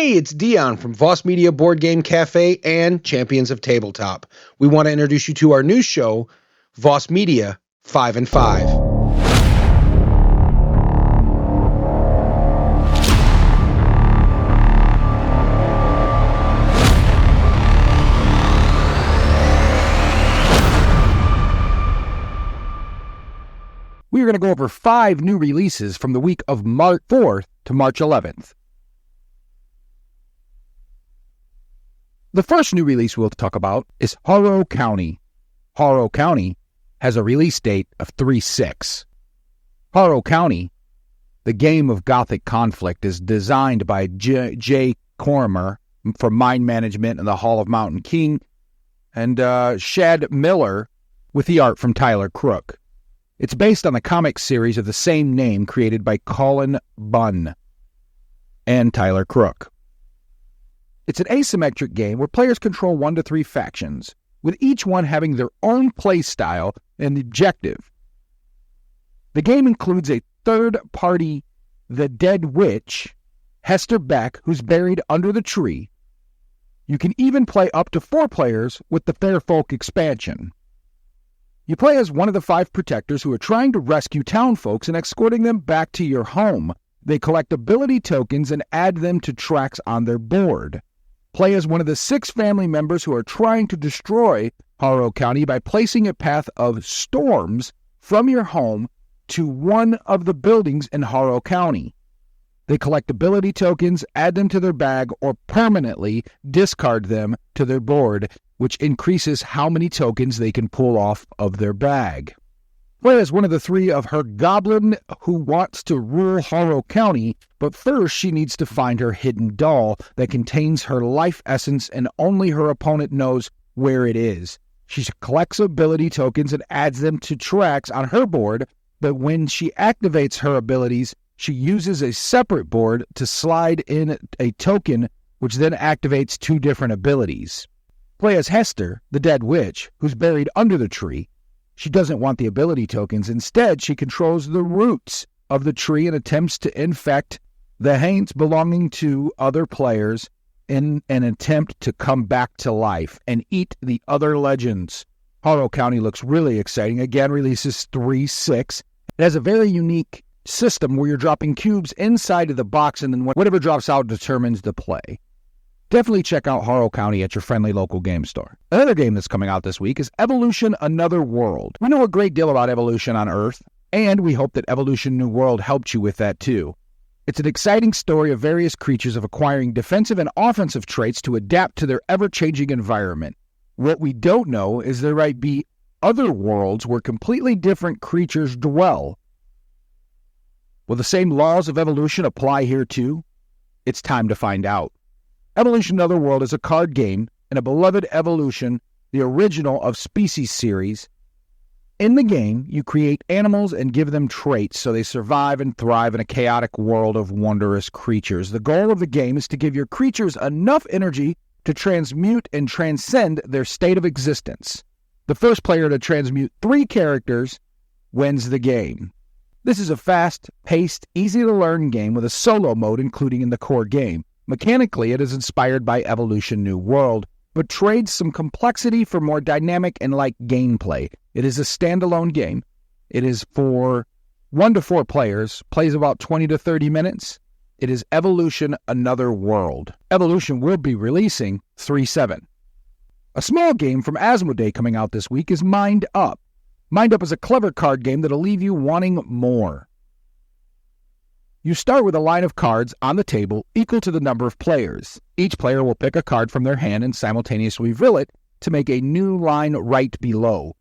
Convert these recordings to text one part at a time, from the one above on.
Hey, it's Dion from Voss Media Board Game Cafe and Champions of Tabletop. We want to introduce you to our new show, Voss Media 5 and 5. We are going to go over 5 new releases from the week of March 4th to March 11th. The first new release we'll talk about is Harrow County. Harrow County has a release date of 3/6. Harrow County, the game of Gothic conflict, is designed by Jay Cormer from Mind Management and the Hall of Mountain King, and Shad Miller with the art from Tyler Crook. It's based on the comic series of the same name created by Colin Bunn and Tyler Crook. It's an asymmetric game where players control 1 to 3 factions, with each one having their own play style and objective. The game includes a third party, the dead witch, Hester Beck, who's buried under the tree. You can even play up to 4 players with the Fair Folk expansion. You play as one of the 5 protectors who are trying to rescue town folks and escorting them back to your home. They collect ability tokens and add them to tracks on their board. Play as one of the 6 family members who are trying to destroy Harrow County by placing a path of storms from your home to one of the buildings in Harrow County. They collect ability tokens, add them to their bag, or permanently discard them to their board, which increases how many tokens they can pull off of their bag. Play as one of the 3 of her goblin who wants to rule Harrow County, but first she needs to find her hidden doll that contains her life essence and only her opponent knows where it is. She collects ability tokens and adds them to tracks on her board, but when she activates her abilities, she uses a separate board to slide in a token, which then activates 2 different abilities. Play as Hester, the dead witch, who's buried under the tree. She doesn't want the ability tokens. Instead, she controls the roots of the tree and attempts to infect the haints belonging to other players in an attempt to come back to life and eat the other legends. Harrow County looks really exciting. Again, releases 3/6. It has a very unique system where you're dropping cubes inside of the box, and then whatever drops out determines the play. Definitely check out Harrow County at your friendly local game store. Another game that's coming out this week is Evolution Another World. We know a great deal about Evolution on Earth, and we hope that Evolution New World helped you with that too. It's an exciting story of various creatures of acquiring defensive and offensive traits to adapt to their ever-changing environment. What we don't know is there might be other worlds where completely different creatures dwell. Will the same laws of evolution apply here too? It's time to find out. Evolution Another World is a card game and a beloved Evolution, the original of Species series. In the game, you create animals and give them traits so they survive and thrive in a chaotic world of wondrous creatures. The goal of the game is to give your creatures enough energy to transmute and transcend their state of existence. The first player to transmute 3 characters wins the game. This is a fast-paced, easy-to-learn game with a solo mode including in the core game. Mechanically, it is inspired by Evolution New World, but trades some complexity for more dynamic and light gameplay. It is a standalone game. It is for 1 to 4 players, plays about 20 to 30 minutes. It is Evolution Another World. Evolution will be releasing 3/7. A small game from Asmodee coming out this week is Mind Up. Mind Up is a clever card game that'll leave you wanting more. You start with a line of cards on the table equal to the number of players. Each player will pick a card from their hand and simultaneously reveal it to make a new line right below.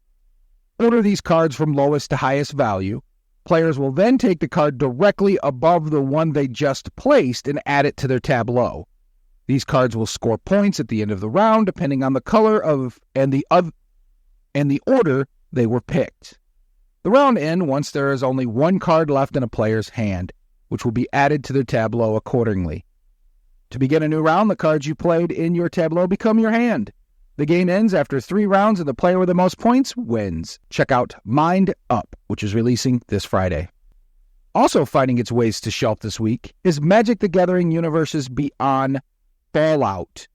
Order these cards from lowest to highest value. Players will then take the card directly above the one they just placed and add it to their tableau. These cards will score points at the end of the round depending on the color of and the order they were picked. The round ends once there is only 1 card left in a player's hand, which will be added to their tableau accordingly. To begin a new round, the cards you played in your tableau become your hand. The game ends after 3 rounds, and the player with the most points wins. Check out Mind Up, which is releasing this Friday. Also finding its ways to shelf this week is Magic the Gathering Universes Beyond Fallout,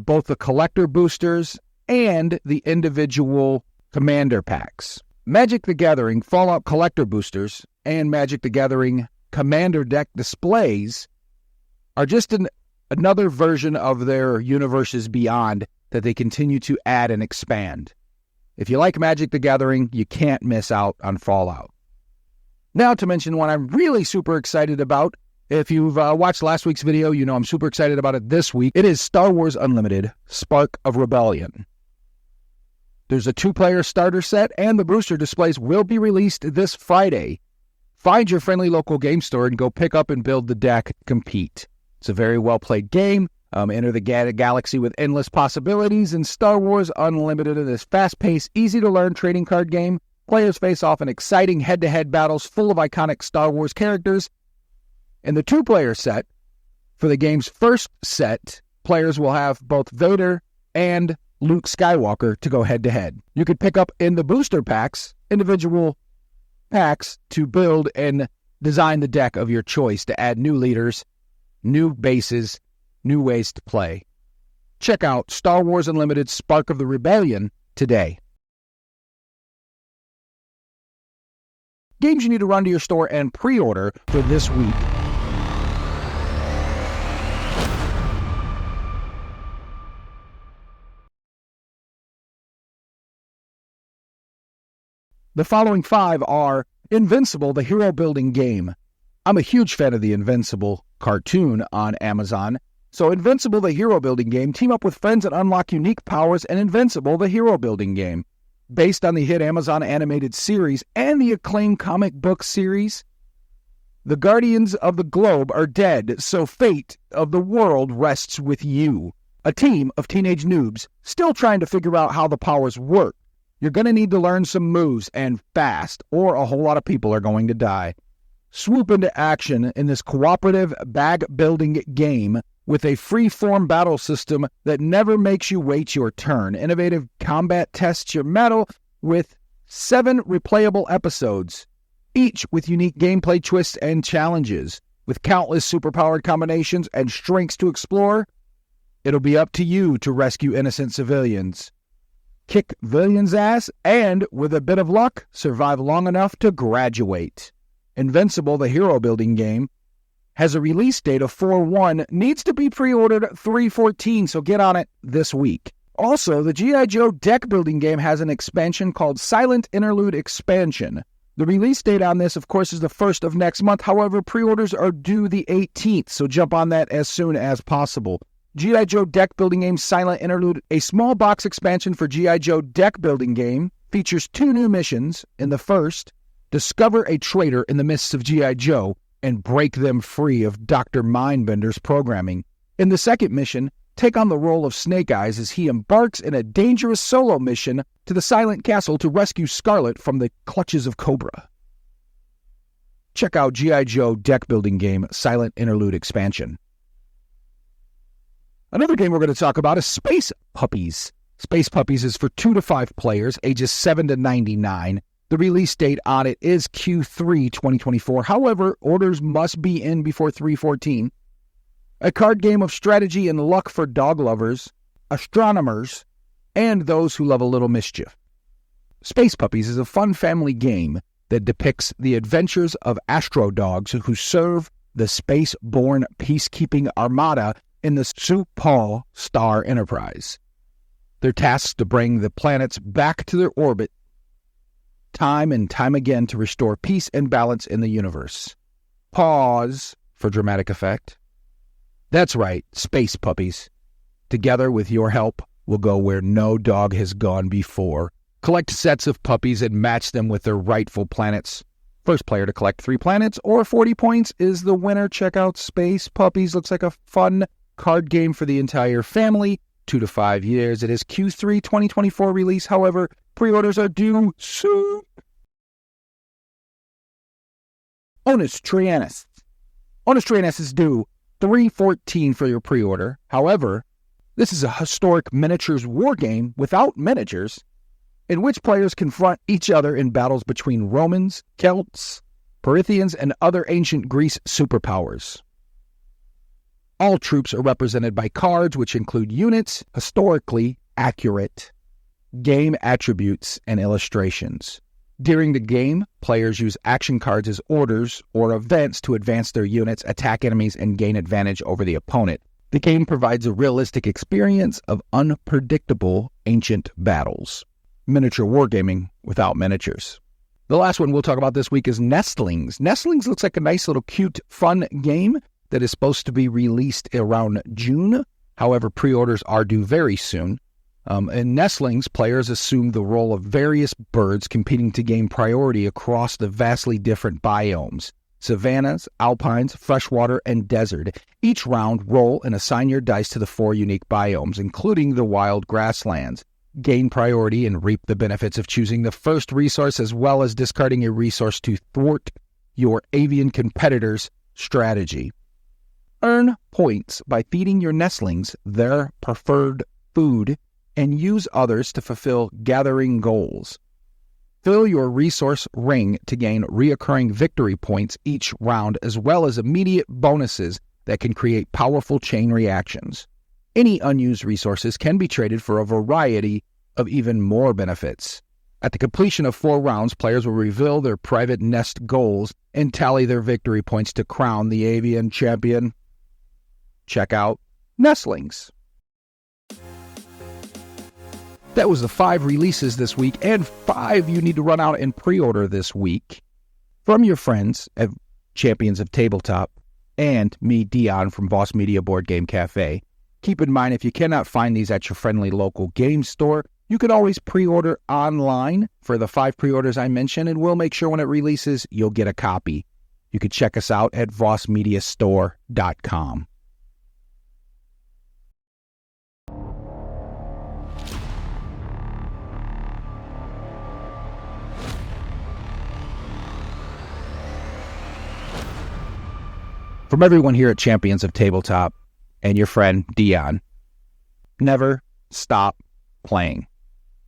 both the collector boosters and the individual commander packs. Magic the Gathering Fallout collector boosters and Magic the Gathering commander deck displays are just another version of their universes beyond that they continue to add and expand. If you like Magic the Gathering, you can't miss out on Fallout. Now to mention one I'm really super excited about. If you've watched last week's video, you know I'm super excited about it this week. It is Star Wars Unlimited Spark of Rebellion. There's a 2-player starter set, and the booster displays will be released this Friday. Find your friendly local game store and go pick up and build the deck. Compete. It's a very well-played game. Enter the galaxy with endless possibilities, and Star Wars Unlimited is this fast-paced, easy-to-learn trading card game. Players face off in exciting head-to-head battles full of iconic Star Wars characters. In the 2-player set, for the game's first set, players will have both Vader and Luke Skywalker to go head-to-head. You could pick up in the booster packs, individual packs, to build and design the deck of your choice to add new leaders, new bases, new ways to play. Check out Star Wars Unlimited Spark of the Rebellion today. Games you need to run to your store and pre-order for this week. The following 5 are Invincible, the hero building game. I'm a huge fan of the Invincible cartoon on Amazon. So Invincible, the hero building game, team up with friends and unlock unique powers in Invincible, the hero building game. Based on the hit Amazon animated series and the acclaimed comic book series, the Guardians of the Globe are dead, so fate of the world rests with you. A team of teenage noobs still trying to figure out how the powers work. You're going to need to learn some moves, and fast, or a whole lot of people are going to die. Swoop into action in this cooperative bag-building game with a free-form battle system that never makes you wait your turn. Innovative combat tests your mettle with 7 replayable episodes, each with unique gameplay twists and challenges. With countless superpowered combinations and strengths to explore, it'll be up to you to rescue innocent civilians, kick villains' ass, and, with a bit of luck, survive long enough to graduate. Invincible, the hero building game, has a release date of 4/1, needs to be pre-ordered 3/14, so get on it this week. Also, the G.I. Joe deck building game has an expansion called Silent Interlude Expansion. The release date on this, of course, is the 1st of next month. However, pre-orders are due the 18th, so jump on that as soon as possible. G.I. Joe deck building game Silent Interlude, a small box expansion for G.I. Joe deck building game, features 2 new missions. In the first, discover a traitor in the midst of G.I. Joe and break them free of Dr. Mindbender's programming. In the second mission, take on the role of Snake Eyes as he embarks in a dangerous solo mission to the Silent Castle to rescue Scarlet from the clutches of Cobra. Check out G.I. Joe deck building game Silent Interlude Expansion. Another game we're going to talk about is Space Puppies. Space Puppies is for 2 to 5 players, ages 7 to 99. The release date on it is Q3 2024. However, orders must be in before 3/14. A card game of strategy and luck for dog lovers, astronomers, and those who love a little mischief. Space Puppies is a fun family game that depicts the adventures of astro dogs who serve the space-borne peacekeeping armada in the Supal Star Enterprise. They're tasked to bring the planets back to their orbit time and time again to restore peace and balance in the universe. Pause for dramatic effect. That's right, Space Puppies. Together with your help, we'll go where no dog has gone before. Collect sets of puppies and match them with their rightful planets. First player to collect 3 planets or 40 points is the winner. Check out Space Puppies. Looks like a fun card game for the entire family. 2 to 5 years. It is Q3 2024 release. However, pre-orders are due soon. Onus Trianus. Onus Trianus is due 3/14 for your pre-order. However, this is a historic miniatures war game without miniatures, in which players confront each other in battles between Romans, Celts, Parthians, and other ancient Greece superpowers. All troops are represented by cards which include units, historically accurate, game attributes, and illustrations. During the game, players use action cards as orders or events to advance their units, attack enemies, and gain advantage over the opponent. The game provides a realistic experience of unpredictable ancient battles. Miniature wargaming without miniatures. The last one we'll talk about this week is Nestlings. Nestlings looks like a nice little cute, fun game that is supposed to be released around June. However, pre-orders are due very soon. In Nestlings, players assume the role of various birds competing to gain priority across the vastly different biomes: savannas, alpines, freshwater, and desert. Each round, roll and assign your dice to the 4 unique biomes, including the wild grasslands. Gain priority and reap the benefits of choosing the first resource as well as discarding a resource to thwart your avian competitor's strategy. Earn points by feeding your nestlings their preferred food and use others to fulfill gathering goals. Fill your resource ring to gain reoccurring victory points each round, as well as immediate bonuses that can create powerful chain reactions. Any unused resources can be traded for a variety of even more benefits. At the completion of 4 rounds, players will reveal their private nest goals and tally their victory points to crown the avian champion. Check out Nestlings. That was the 5 releases this week, and 5 you need to run out and pre-order this week from your friends at Champions of Tabletop and me, Dion, from Voss Media Board Game Cafe. Keep in mind, if you cannot find these at your friendly local game store, you can always pre-order online for the 5 pre-orders I mentioned, and we'll make sure when it releases, you'll get a copy. You can check us out at vossmediastore.com. From everyone here at Champions of Tabletop and your friend Dion, never stop playing.